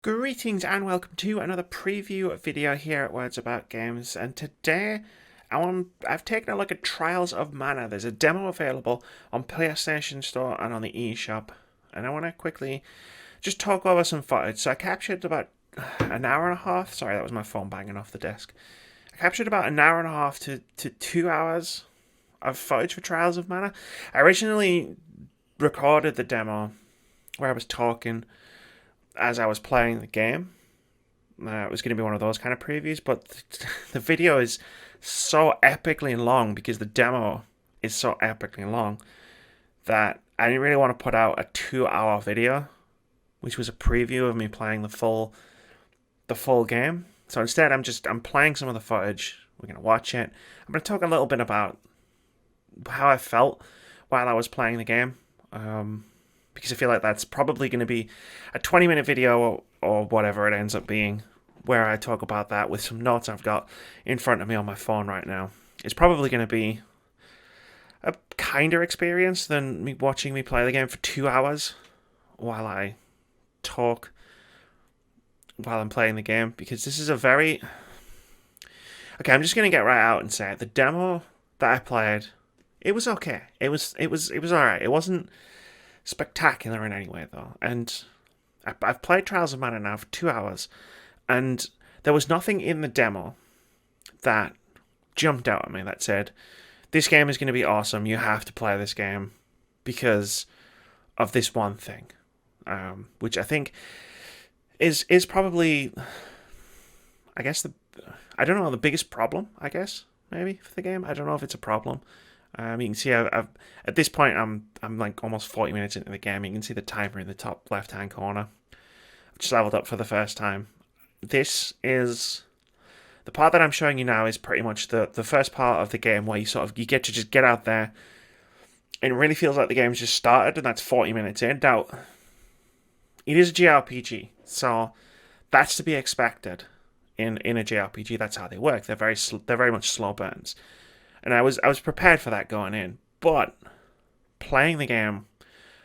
Greetings and welcome to another preview video here at Words About Games, and today I've taken a look at Trials of Mana. There's a demo available on PlayStation Store and on the eShop, and I want to quickly just talk over some footage. So I captured about an hour and a half. Sorry, that was my phone banging off the desk. I captured about an hour and a half to 2 hours of footage for Trials of Mana. I originally recorded the demo where I was talking as I was playing the game. It was going to be one of those kind of previews, but the video is so epically long because the demo is so epically long that I didn't really want to put out a 2-hour video, which was a preview of me playing the full game. So instead, I'm playing some of the footage. We're going to watch it. I'm going to talk a little bit about how I felt while I was playing the game. Because I feel like that's probably going to be a 20-minute video or whatever it ends up being, where I talk about that with some notes I've got in front of me on my phone right now. It's probably going to be a kinder experience than me watching me play the game for 2 hours while I talk while I'm playing the game, because this is a very... Okay, I'm just going to get right out and say it. The demo that I played, it was okay. It was alright. It wasn't spectacular in any way, though. And I've played Trials of Mana now for 2 hours, and there was nothing in the demo that jumped out at me that said, this game is going to be awesome, you have to play this game because of this one thing. Which I think is probably, I guess, I don't know, the biggest problem, I guess, maybe, for the game. I don't know if it's a problem. You can see I've at this point I'm like almost 40 minutes into the game. You can see the timer in the top left hand corner. I've just leveled up for the first time. This is the part that I'm showing you now is pretty much the first part of the game where you get to just get out there, and it really feels like the game's just started, and that's 40 minutes in. Now, it is a JRPG, so that's to be expected in a JRPG. That's how they work. They're very much slow burns. And I was prepared for that going in, but playing the game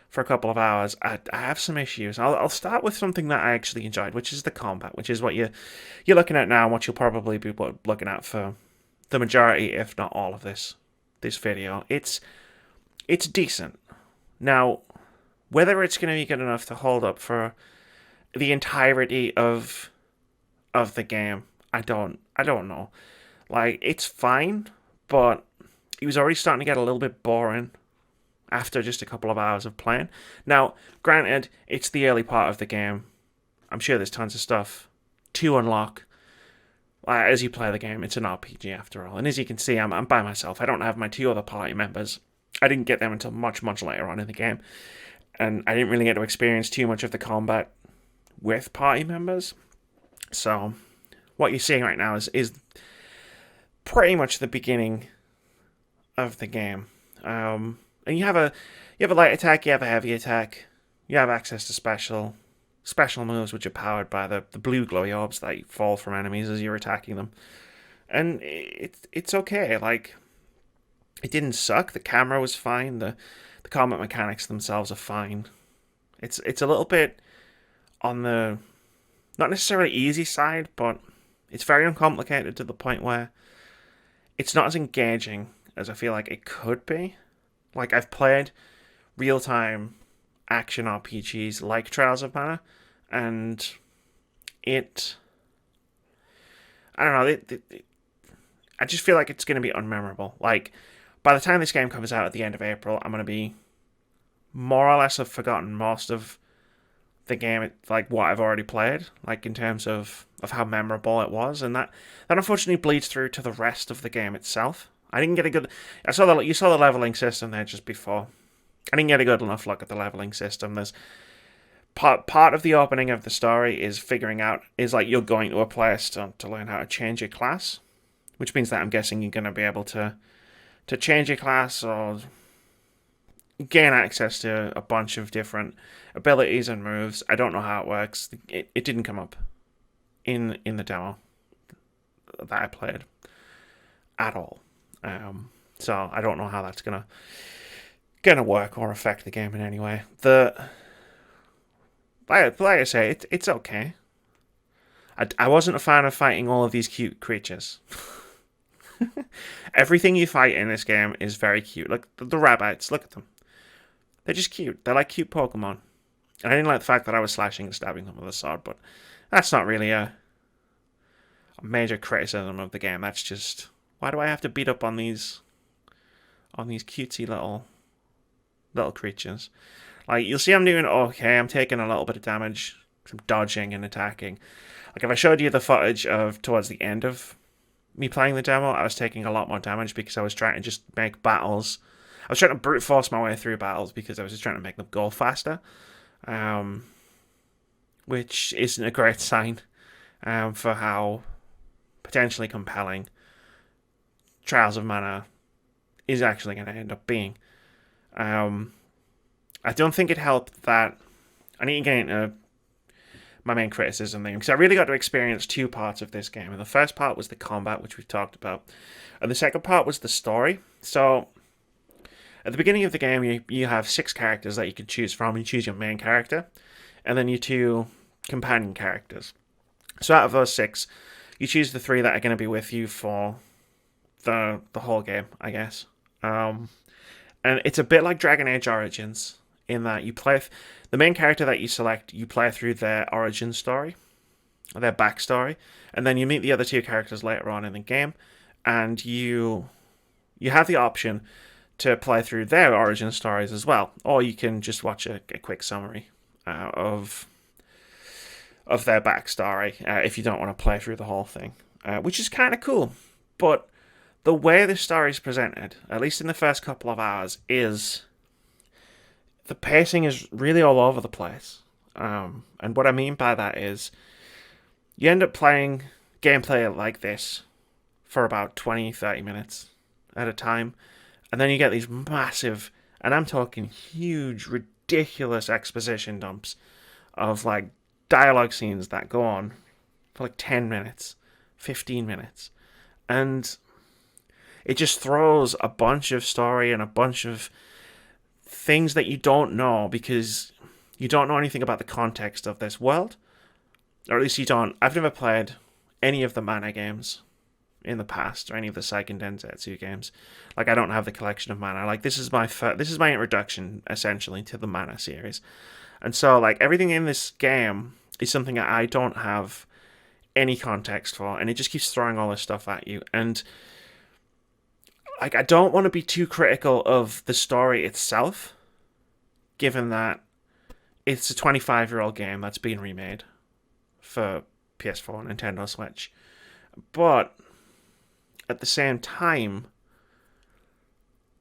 for a couple of hours, I have some issues. I'll start with something that I actually enjoyed, which is the combat, which is what you're looking at now, and what you'll probably be looking at for the majority, if not all of this video. It's decent. Now, whether it's going to be good enough to hold up for the entirety of the game, I don't know. Like, it's fine, but he was already starting to get a little bit boring after just a couple of hours of playing. Now, granted, it's the early part of the game. I'm sure there's tons of stuff to unlock as you play the game. It's an RPG after all. And as you can see, I'm by myself. I don't have my 2 other party members. I didn't get them until much, much later on in the game. And I didn't really get to experience too much of the combat with party members. So, what you're seeing right now is pretty much the beginning of the game. And you have a light attack, you have a heavy attack, you have access to special moves which are powered by the blue glowy orbs that fall from enemies as you're attacking them. And it's okay. Like, it didn't suck. The camera was fine. The combat mechanics themselves are fine. It's a little bit on the not necessarily easy side, but it's very uncomplicated to the point where it's not as engaging as I feel like it could be. Like, I've played real-time action RPGs like Trials of Mana, and I don't know, I just feel like it's going to be unmemorable. Like, by the time this game comes out at the end of April, I'm going to be more or less have forgotten most of the game, like what I've already played, like in terms of how memorable it was, and that unfortunately bleeds through to the rest of the game itself. I didn't get a good. You saw the leveling system there just before. I didn't get a good enough look at the leveling system. There's part of the opening of the story is figuring out like you're going to a place to learn how to change your class, which means that I'm guessing you're going to be able to change your class or gain access to a bunch of different abilities and moves. I don't know how it works. It didn't come up in the demo that I played at all. So I don't know how that's gonna work or affect the game in any way. Like I say, it's okay. I wasn't a fan of fighting all of these cute creatures. Everything you fight in this game is very cute. Look, the rabbits, look at them. They're just cute. They're like cute Pokemon. And I didn't like the fact that I was slashing and stabbing them with a sword, but that's not really a major criticism of the game. That's just, why do I have to beat up on these cutesy little creatures? Like, you'll see I'm doing okay. I'm taking a little bit of damage from dodging and attacking. Like, if I showed you the footage of towards the end of me playing the demo, I was taking a lot more damage because I was trying to just make battles. I was trying to brute force my way through battles because I was just trying to make them go faster, which isn't a great sign for how potentially compelling Trials of Mana is actually going to end up being. I don't think it helped that I need to get into my main criticism thing, because I really got to experience two parts of this game. And the first part was the combat, which we've talked about, and the second part was the story. So at the beginning of the game, you have 6 characters that you can choose from. You choose your main character, and then your 2 companion characters. So out of those 6, you choose the 3 that are going to be with you for the whole game, I guess. And it's a bit like Dragon Age Origins, in that you play the main character that you select, you play through their origin story, their backstory, and then you meet the other 2 characters later on in the game, and you have the option to play through their origin stories as well, or you can just watch a quick summary of their backstory if you don't want to play through the whole thing, which is kind of cool. But the way the story is presented, at least in the first couple of hours, is the pacing is really all over the place. And what I mean by that is you end up playing gameplay like this for about 20-30 minutes at a time, and then you get these massive, and I'm talking huge, ridiculous exposition dumps of like dialogue scenes that go on for like 10 minutes, 15 minutes. And it just throws a bunch of story and a bunch of things that you don't know, because you don't know anything about the context of this world. Or at least you don't. I've never played any of the Mana games in the past, or any of the Seiken Densetsu games. Like, I don't have the collection of Mana. Like, this is my introduction, essentially, to the Mana series. And so, like, everything in this game is something that I don't have any context for, and it just keeps throwing all this stuff at you. And like, I don't want to be too critical of the story itself, given that it's a 25-year-old game that's being remade for PS4 and Nintendo Switch. But at the same time,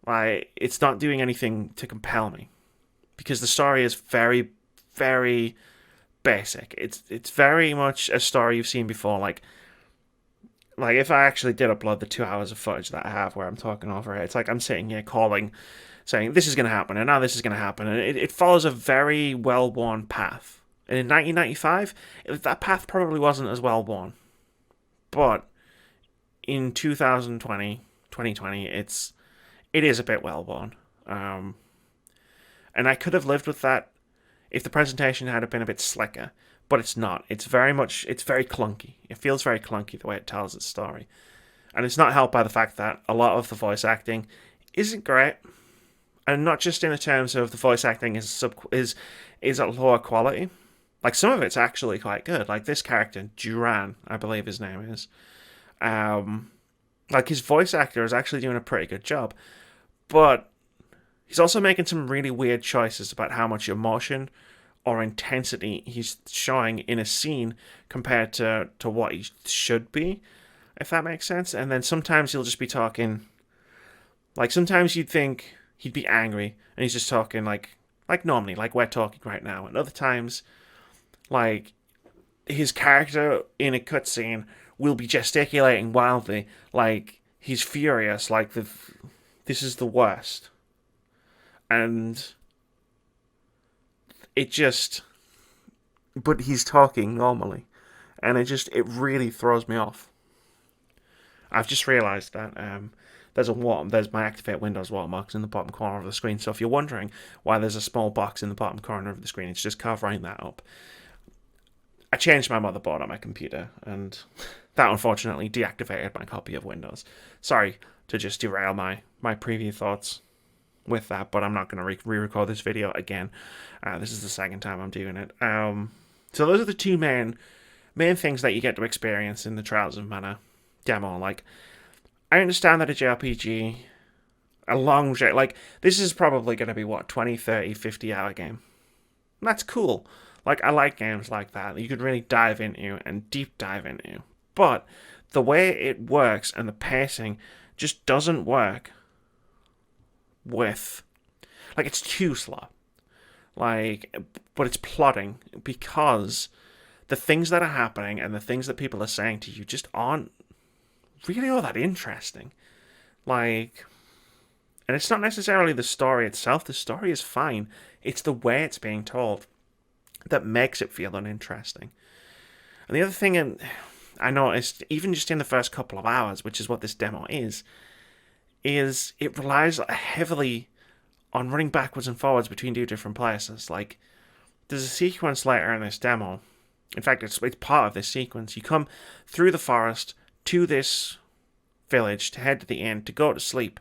like, it's not doing anything to compel me, because the story is very, very basic. It's very much a story you've seen before. Like if I actually did upload the 2 hours of footage that I have where I'm talking over it, it's like I'm sitting here saying this is going to happen, and now this is going to happen, and it follows a very well-worn path. And in 1995, that path probably wasn't as well-worn. But in 2020, it is a bit well-worn. And I could have lived with that if the presentation had been a bit slicker, but it's not. It's very clunky. It feels very clunky the way it tells its story. And it's not helped by the fact that a lot of the voice acting isn't great. And not just in the terms of the voice acting is at lower quality. Like, some of it's actually quite good. Like, this character, Duran, I believe his name is. Like, his voice actor is actually doing a pretty good job. But he's also making some really weird choices about how much emotion or intensity he's showing in a scene compared to what he should be, if that makes sense. And then sometimes he'll just be talking, like, sometimes you'd think he'd be angry, and he's just talking like normally, like we're talking right now. And other times, like, his character in a cutscene will be gesticulating wildly, like he's furious, like this is the worst. And but he's talking normally, and it really throws me off. I've just realised that there's my Activate Windows watermarks in the bottom corner of the screen. So if you're wondering why there's a small box in the bottom corner of the screen, it's just covering that up. I changed my motherboard on my computer, and that unfortunately deactivated my copy of Windows. Sorry to just derail my preview thoughts with that, but I'm not going to re-record this video again. This is the second time I'm doing it. So those are the two main things that you get to experience in the Trials of Mana demo. Like, I understand that a JRPG, a long, like, this is probably going to be, what, 20, 30, 50-hour game. And that's cool. Like, I like games like that you could really dive into and deep dive into. But the way it works and the pacing just doesn't work with... Like, it's too slow. Like, but it's plotting because the things that are happening and the things that people are saying to you just aren't really all that interesting. Like... And it's not necessarily the story itself. The story is fine. It's the way it's being told that makes it feel uninteresting. And the other thing I noticed, even just in the first couple of hours, which is what this demo is it relies heavily on running backwards and forwards between two different places. Like, there's a sequence later in this demo. In fact, it's part of this sequence. You come through the forest to this village to head to the inn, to go to sleep,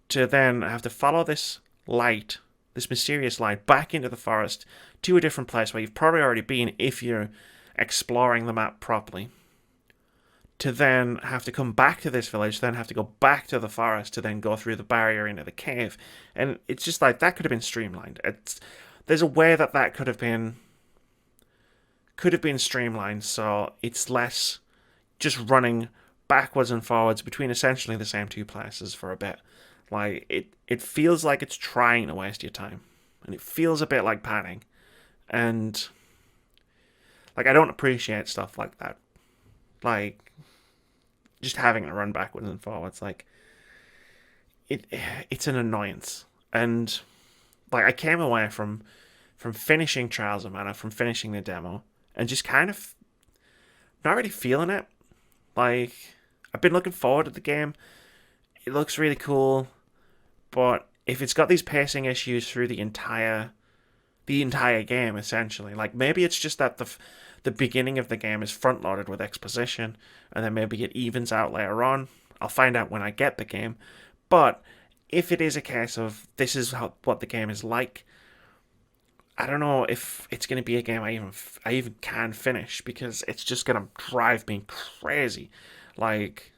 to then have to follow this light, this mysterious light, back into the forest to a different place where you've probably already been if you're exploring the map properly. To then have to come back to this village, then have to go back to the forest to then go through the barrier into the cave. And it's just like, that could have been streamlined. There's a way that could have been streamlined so it's less just running backwards and forwards between essentially the same two places for a bit. Like, it feels like it's trying to waste your time. And it feels a bit like padding. And, like, I don't appreciate stuff like that. Like, just having to run backwards and forwards. Like, it's an annoyance. And, like, I came away from finishing Trials of Mana, from finishing the demo, and just kind of not really feeling it. Like, I've been looking forward to the game. It looks really cool. But if it's got these pacing issues through the entire game, essentially, like, maybe it's just that the beginning of the game is front loaded with exposition, and then maybe it evens out later on. I'll find out when I get the game. But if it is a case of this is what the game is like, I don't know if it's going to be a game I even can finish, because it's just going to drive me crazy. Like,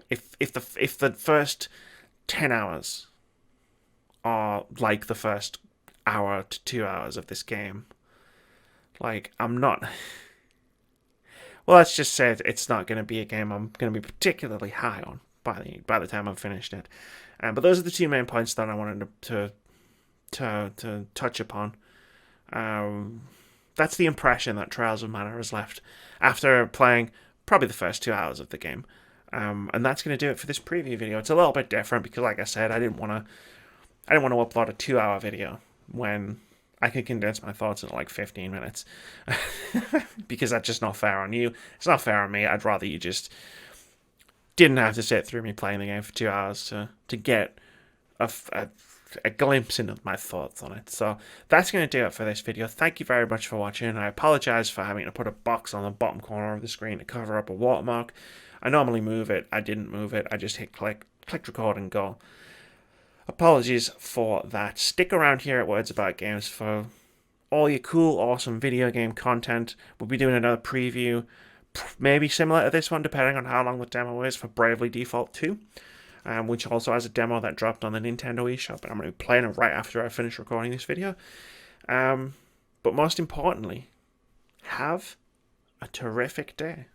if the first 10 hours are like the first hour to 2 hours of this game, like, I'm not... Well, let's just say it's not going to be a game I'm going to be particularly high on by the time I've finished it. But those are the two main points that I wanted to touch upon. That's the impression that Trials of Mana has left after playing probably the first 2 hours of the game. And that's going to do it for this preview video. It's a little bit different because, like I said, I didn't want to upload a 2-hour video when I could condense my thoughts into like 15 minutes. Because that's just not fair on you. It's not fair on me. I'd rather you just didn't have to sit through me playing the game for 2 hours to get a glimpse into my thoughts on it. So that's going to do it for this video. Thank you very much for watching. I apologize for having to put a box on the bottom corner of the screen to cover up a watermark. I normally move it. I didn't move it. I just hit click record and go. Apologies for that. Stick around here at Words About Games for all your cool, awesome video game content. We'll be doing another preview, maybe similar to this one, depending on how long the demo is, for Bravely Default 2, which also has a demo that dropped on the Nintendo eShop, and I'm going to be playing it right after I finish recording this video. But most importantly, have a terrific day.